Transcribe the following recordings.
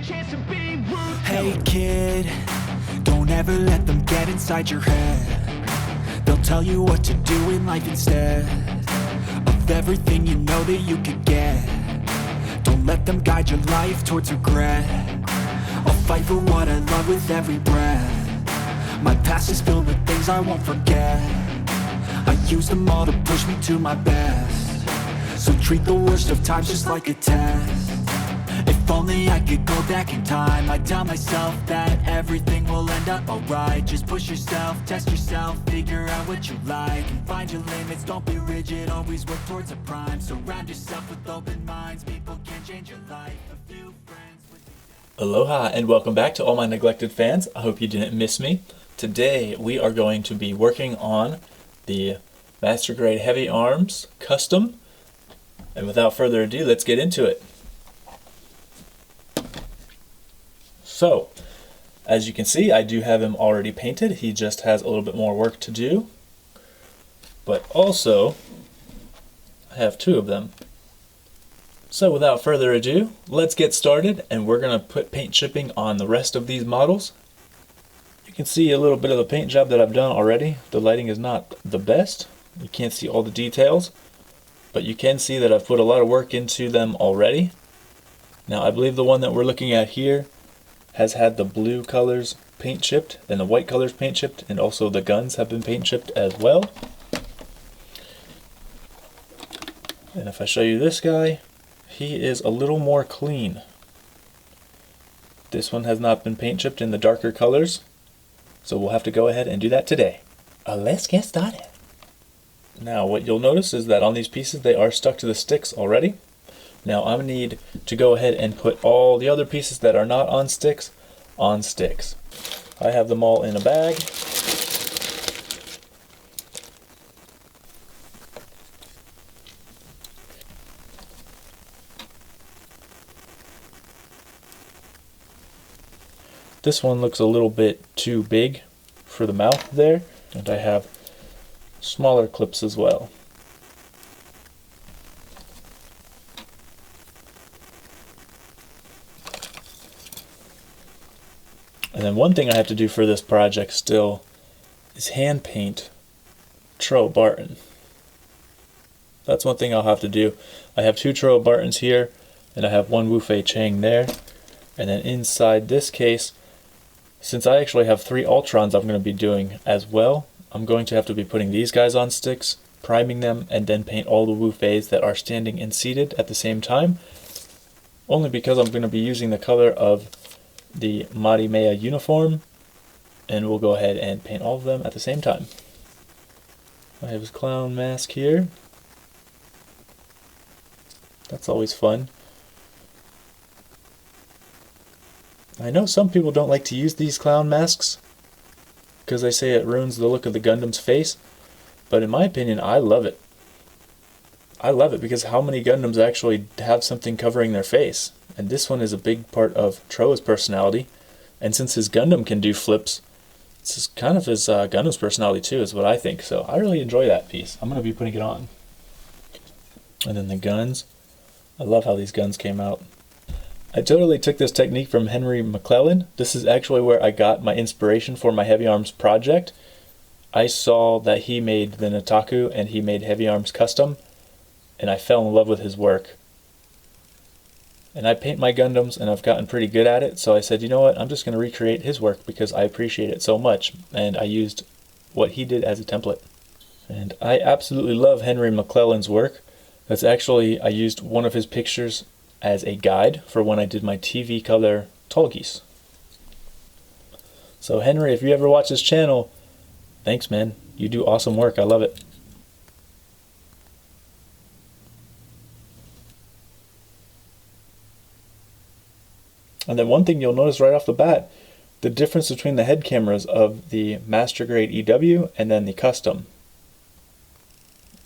Hey kid, don't ever let them get inside your head. They'll tell you what to do in life instead of everything you know that you could get. Don't let them guide your life towards regret. I'll fight for what I love with every breath. My past is filled with things I won't forget. I use them all to push me to my best. So treat the worst of times just like a test. If only I could go back in time, I'd tell myself that everything will end up alright. Just push yourself, test yourself, figure out what you like, and find your limits, don't be rigid, always work towards a prime. Surround yourself with open minds, people can change your life. A few friends with... Aloha and welcome back to all my neglected fans. I hope you didn't miss me. Today we are going to be working on the Master Grade Heavyarms Custom. And without further ado, let's get into it. So, as you can see, I do have him already painted. He just has a little bit more work to do. But also, I have two of them. So without further ado, let's get started, and we're going to put paint chipping on the rest of these models. You can see a little bit of the paint job that I've done already. The lighting is not the best. You can't see all the details, but you can see that I've put a lot of work into them already. Now I believe the one that we're looking at here has had the blue colors paint chipped and the white colors paint chipped, and also the guns have been paint chipped as well. And if I show you this guy, he is a little more clean. This one has not been paint chipped in the darker colors, so we'll have to go ahead and do that today. Let's get started. Now what you'll notice is that on these pieces they are stuck to the sticks already. Now I'm going to need to go ahead and put all the other pieces that are not on sticks. I have them all in a bag. This one looks a little bit too big for the mouth there, and I have smaller clips as well. And then one thing I have to do for this project still is hand paint Tro Barton. That's one thing I'll have to do. I have two Tro Bartons here, and I have one Wu Fei Chang there. And then inside this case, since I actually have three Ultrons I'm going to be doing as well, I'm going to have to be putting these guys on sticks, priming them, and then paint all the Wu Feis that are standing and seated at the same time. Only because I'm going to be using the color of the Marimea uniform, and we'll go ahead and paint all of them at the same time. I have his clown mask here. That's always fun. I know some people don't like to use these clown masks because they say it ruins the look of the Gundam's face, but in my opinion I love it. I love it because how many Gundams actually have something covering their face? And this one is a big part of Tro's personality. And since his Gundam can do flips, this is kind of his Gundam's personality too, is what I think. So I really enjoy that piece. I'm going to be putting it on. And then the guns. I love how these guns came out. I totally took this technique from Henry McClellan. This is actually where I got my inspiration for my Heavyarms project. I saw that he made the Nataku and he made Heavyarms Custom, and I fell in love with his work. And I paint my Gundams, and I've gotten pretty good at it, so I said, you know what, I'm just going to recreate his work because I appreciate it so much, and I used what he did as a template. And I absolutely love Henry McClellan's work. That's actually, I used one of his pictures as a guide for when I did my TV color Tallgeese. So Henry, if you ever watch this channel, thanks man, you do awesome work, I love it. And then one thing you'll notice right off the bat, the difference between the head cameras of the Master Grade EW and then the Custom.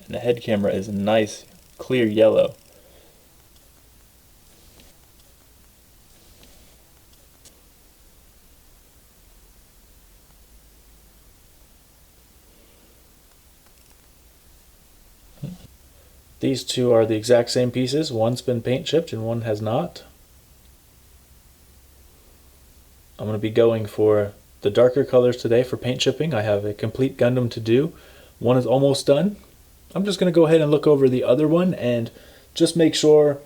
And the head camera is a nice clear yellow. These two are the exact same pieces. One's been paint chipped and one has not. I'm going to be going for the darker colors today for paint chipping. I have a complete Gundam to do. One is almost done. I'm just going to go ahead and look over the other one and just make sure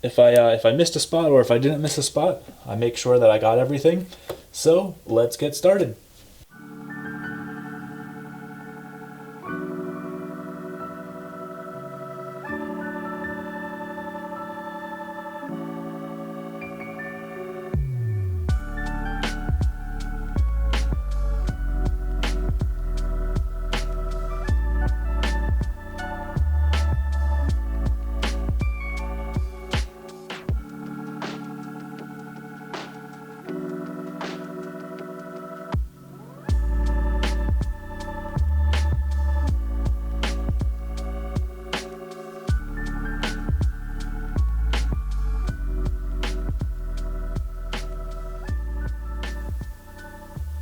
if I missed a spot or if I didn't miss a spot, I make sure that I got everything. So let's get started.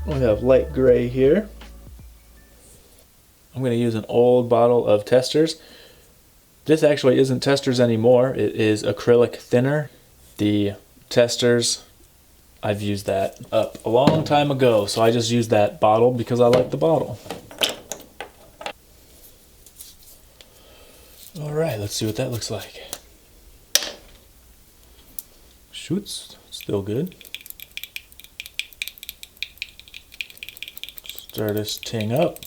We have light gray here. I'm going to use an old bottle of testers. This actually isn't testers anymore. It is acrylic thinner. The testers, I've used that up a long time ago, so I just use that bottle because I like the bottle. Alright, let's see what that looks like. Shoots, still good. Stir this ting up.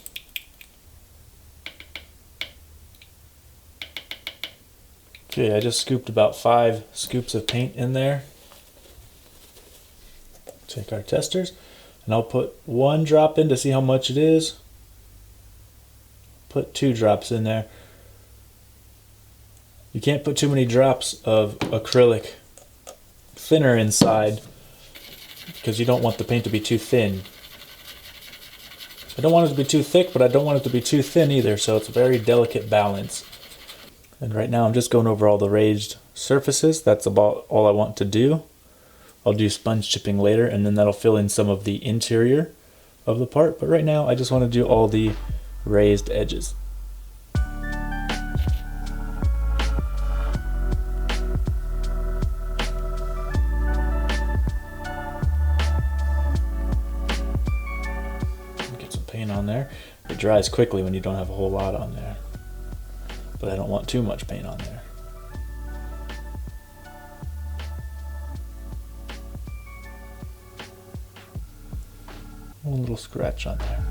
Okay, I just scooped about 5 scoops of paint in there. Take our testers, and I'll put 1 drop in to see how much it is. Put 2 drops in there. You can't put too many drops of acrylic thinner inside because you don't want the paint to be too thin. I don't want it to be too thick, but I don't want it to be too thin either, so it's a very delicate balance. And right now I'm just going over all the raised surfaces. That's about all I want to do. I'll do sponge chipping later, and then that'll fill in some of the interior of the part. But right now I just want to do all the raised edges. Get some paint on there. It dries quickly when you don't have a whole lot on there. But I don't want too much paint on there. One little scratch on there.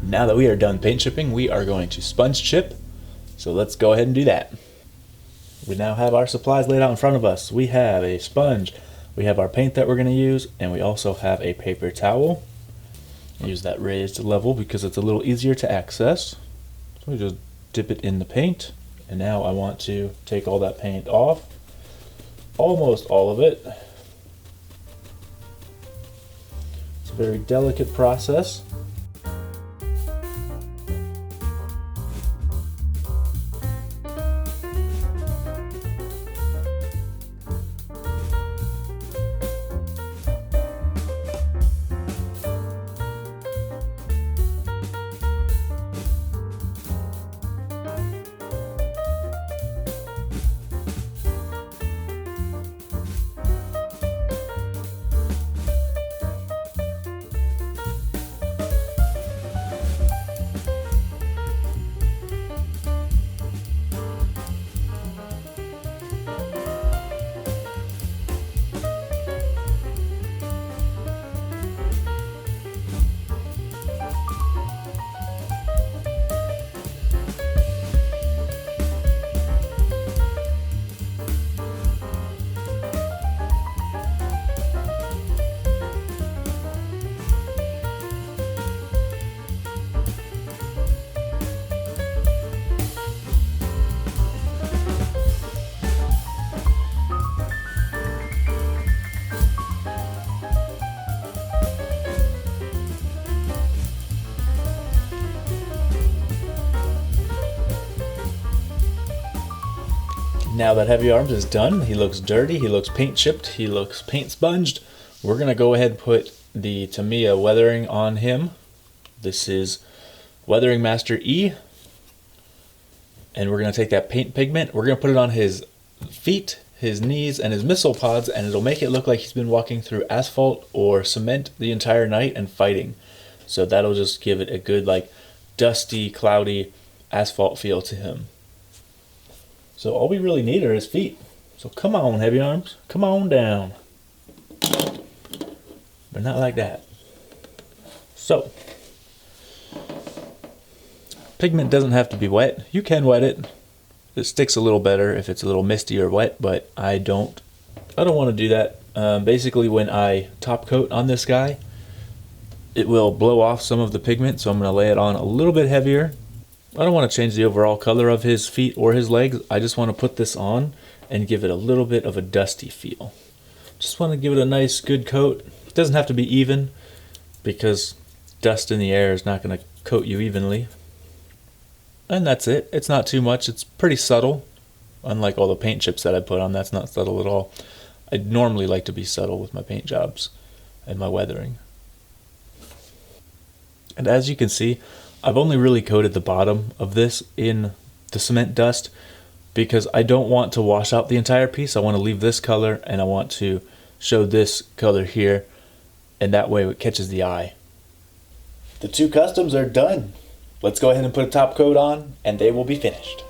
Now that we are done paint chipping, we are going to sponge chip. So let's go ahead and do that. We now have our supplies laid out in front of us. We have a sponge, we have our paint that we're going to use, and we also have a paper towel. Use that raised level because it's a little easier to access. So we just dip it in the paint, and now I want to take all that paint off. Almost all of it. It's a very delicate process. Now that Heavyarms is done, he looks dirty, he looks paint chipped, he looks paint sponged. We're going to go ahead and put the Tamiya weathering on him. This is Weathering Master E. And we're going to take that paint pigment, we're going to put it on his feet, his knees, and his missile pods, and it'll make it look like he's been walking through asphalt or cement the entire night and fighting. So that'll just give it a good, like, dusty, cloudy asphalt feel to him. So all we really need are his feet. So come on, Heavyarms, come on down. But not like that. So, pigment doesn't have to be wet. You can wet it. It sticks a little better if it's a little misty or wet, but I don't want to do that. Basically, when I top coat on this guy, it will blow off some of the pigment, so I'm going to lay it on a little bit heavier. I don't want to change the overall color of his feet or his legs. I just want to put this on and give it a little bit of a dusty feel. Just want to give it a nice good coat. It doesn't have to be even because dust in the air is not going to coat you evenly. And that's it. It's not too much. It's pretty subtle. Unlike all the paint chips that I put on, that's not subtle at all. I normally like to be subtle with my paint jobs and my weathering. And as you can see, I've only really coated the bottom of this in the cement dust because I don't want to wash out the entire piece. I want to leave this color and I want to show this color here, and that way it catches the eye. The two customs are done. Let's go ahead and put a top coat on and they will be finished.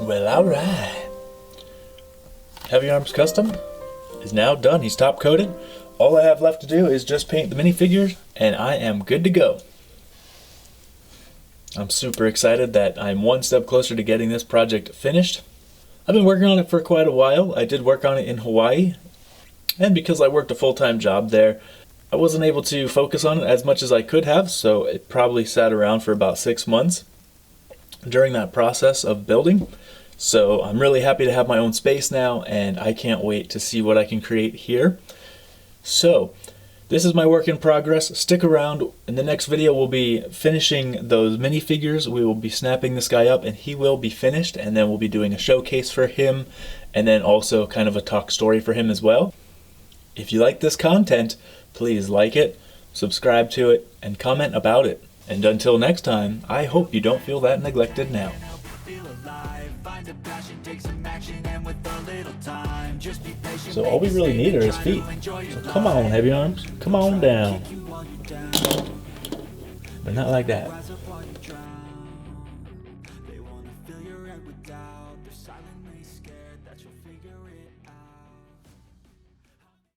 Well, alright. Heavyarms Custom is now done. He's top coated. All I have left to do is just paint the minifigures, and I am good to go. I'm super excited that I'm one step closer to getting this project finished. I've been working on it for quite a while. I did work on it in Hawaii, and because I worked a full-time job there, I wasn't able to focus on it as much as I could have, so it probably sat around for about 6 months during that process of building. So I'm really happy to have my own space now, and I can't wait to see what I can create here. So this is my work in progress. Stick around. In the next video we'll be finishing those minifigures. We will be snapping this guy up and he will be finished, and then we'll be doing a showcase for him, and then also kind of a talk story for him as well. If you like this content, please like it, subscribe to it, and comment about it. And until next time, I hope you don't feel that neglected now. So all we really need are his feet. So come on, Heavyarms, come on down. But not like that. They wanna fill your head with doubt. They're silently scared that you'll figure it out.